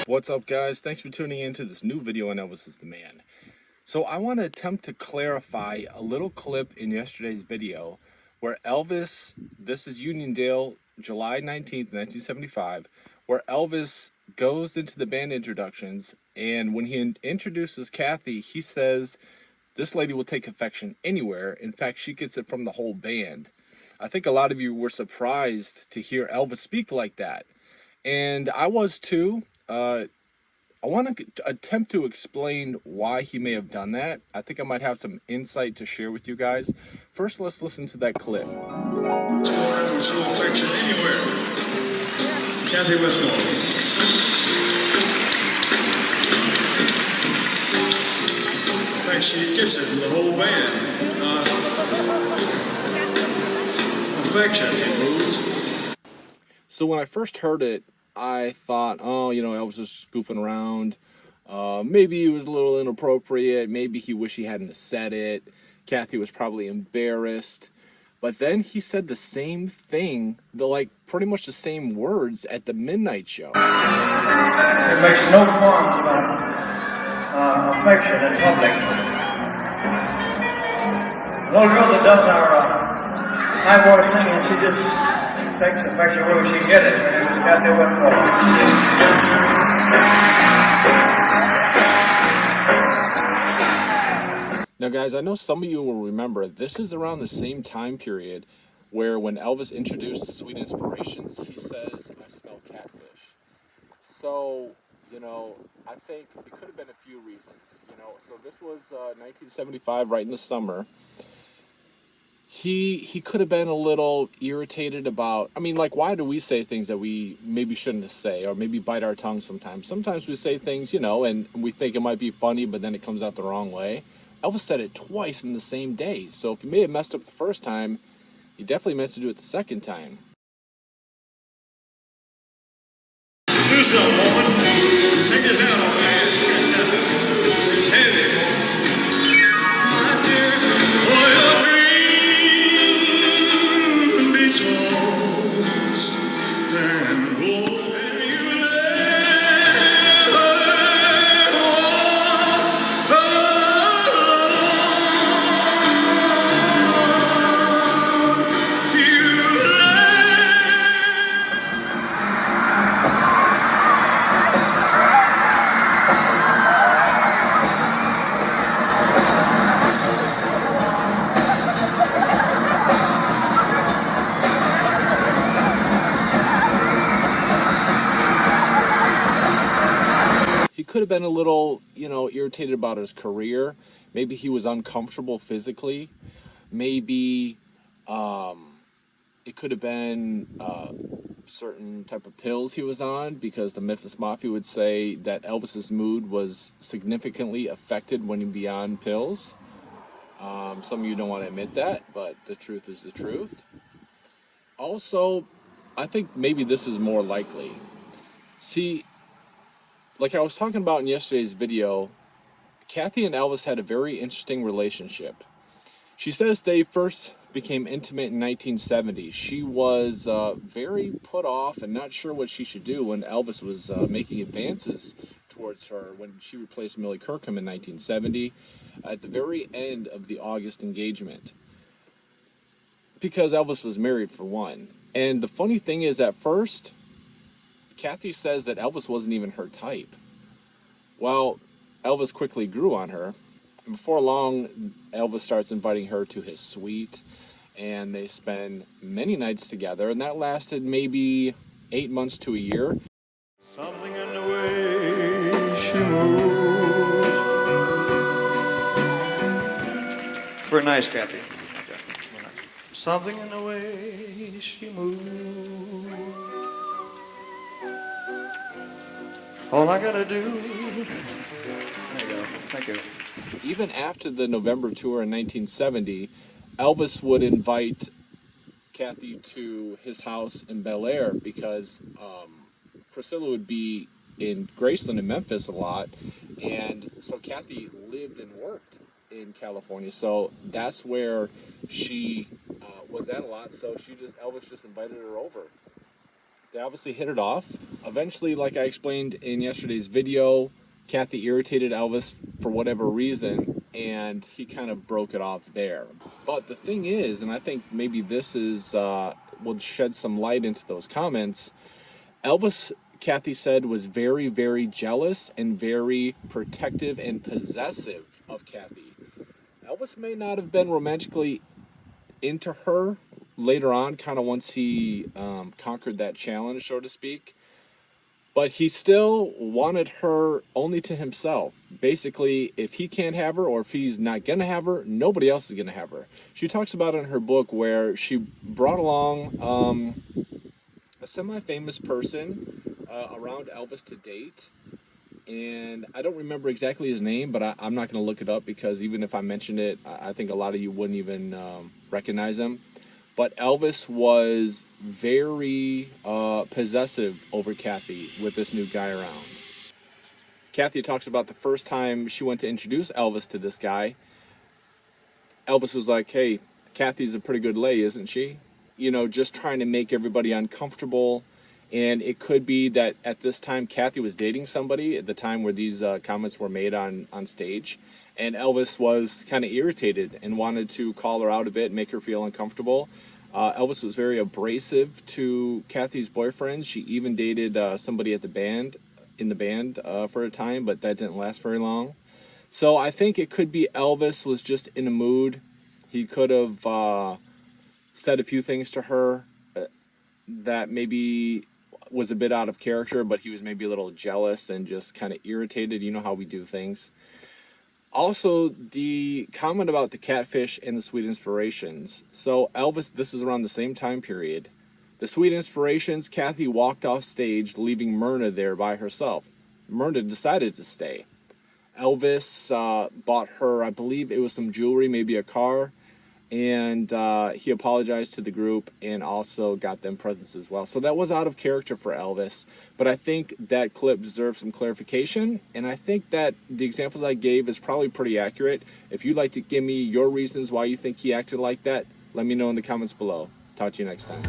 What's up, guys? Thanks for tuning in to this new video on Elvis is the Man. So I want to attempt to clarify a little clip in yesterday's video where Elvis, this is Uniondale, July 19th, 1975, where Elvis goes into the band introductions, and when he introduces Kathy, he says, "This lady will take affection anywhere. In fact, she gets it from the whole band." I think a lot of you were surprised to hear Elvis speak like that. And I was too. I want to attempt to explain why he may have done that. I think I might have some insight to share with you guys. First, let's listen to that clip. Will show affection anywhere. Kathy Westmore. In fact, she gets it from the whole band. Affection, it moves. So when I first heard it, I thought, oh, Elvis is goofing around. Maybe he was a little inappropriate. Maybe he wished he hadn't said it. Kathy was probably embarrassed. But then he said the same thing, pretty much the same words at the midnight show. It makes no qualms about affection in public. The little girl that does our high voice singing, she just takes affection where she can get it. Her name is Kathy Westmore. Now, guys, I know some of you will remember this is around the same time period where when Elvis introduced the Sweet Inspirations, he says, "I smell catfish." So, I think it could have been a few reasons. So this was 1975, right in the summer. He could have been a little irritated about, why do we say things that we maybe shouldn't say, or maybe bite our tongue sometimes? Sometimes we say things, and we think it might be funny, but then it comes out the wrong way. Elvis said it twice in the same day, so if he may have messed up the first time, he definitely meant to do it the second time. Do something, woman. Take his hat off, man. It's heavy. My dear, for your dream be tossed and blown, and you never walk alone. You Could have been a little, irritated about his career. Maybe he was uncomfortable physically. Maybe it could have been certain type of pills he was on, because the Memphis Mafia would say that Elvis's mood was significantly affected when he'd be on pills. Some of you don't want to admit that, but the truth is the truth. Also, I think maybe this is more likely. See, like I was talking about in yesterday's video, Kathy and Elvis had a very interesting relationship. She says they first became intimate in 1970. She was very put off and not sure what she should do when Elvis was making advances towards her when she replaced Millie Kirkham in 1970 at the very end of the August engagement. Because Elvis was married, for one. And the funny thing is, at first, Kathy says that Elvis wasn't even her type. Well, Elvis quickly grew on her. And before long, Elvis starts inviting her to his suite, and they spend many nights together, and that lasted maybe 8 months to a year. something in the way she moves. Very nice, Kathy. Something in the way she moves. All I gotta do. There you go. Thank you. Even after the November tour in 1970, Elvis would invite Kathy to his house in Bel Air because Priscilla would be in Graceland in Memphis a lot, and so Kathy lived and worked in California, so that's where she was at a lot. So Elvis just invited her over. They obviously hit it off. Eventually, like I explained in yesterday's video, Kathy irritated Elvis for whatever reason, and he kind of broke it off there. But the thing is, and I think maybe this is will shed some light into those comments, Elvis, Kathy said, was very, very jealous and very protective and possessive of Kathy. Elvis may not have been romantically into her later on, kind of once he conquered that challenge, so to speak. But he still wanted her only to himself. Basically, if he can't have her, or if he's not going to have her, nobody else is going to have her. She talks about it in her book where she brought along a semi-famous person around Elvis to date. And I don't remember exactly his name, but I'm not going to look it up because even if I mentioned it, I think a lot of you wouldn't even recognize him. But Elvis was very possessive over Kathy with this new guy around. Kathy talks about the first time she went to introduce Elvis to this guy. Elvis was like, hey, Kathy's a pretty good lay, isn't she? You know, just trying to make everybody uncomfortable. And it could be that at this time Kathy was dating somebody at the time where these comments were made on stage. And Elvis was kind of irritated and wanted to call her out a bit and make her feel uncomfortable. Elvis was very abrasive to Kathy's boyfriend. She even dated somebody at the band, for a time, but that didn't last very long. So I think it could be Elvis was just in a mood. He could have said a few things to her that maybe was a bit out of character, but he was maybe a little jealous and just kind of irritated. You know how we do things. Also, the comment about the catfish and the sweet inspirations. So Elvis, this was around the same time period. The sweet inspirations, Kathy walked off stage, leaving Myrna there by herself. Myrna decided to stay. Elvis bought her, I believe it was some jewelry, maybe a car, and he apologized to the group and also got them presents as well. So that was out of character for Elvis, but I think that clip deserves some clarification, and I think that the examples I gave is probably pretty accurate. If you'd like to give me your reasons why you think he acted like that, let me know in the comments below. Talk to you next time.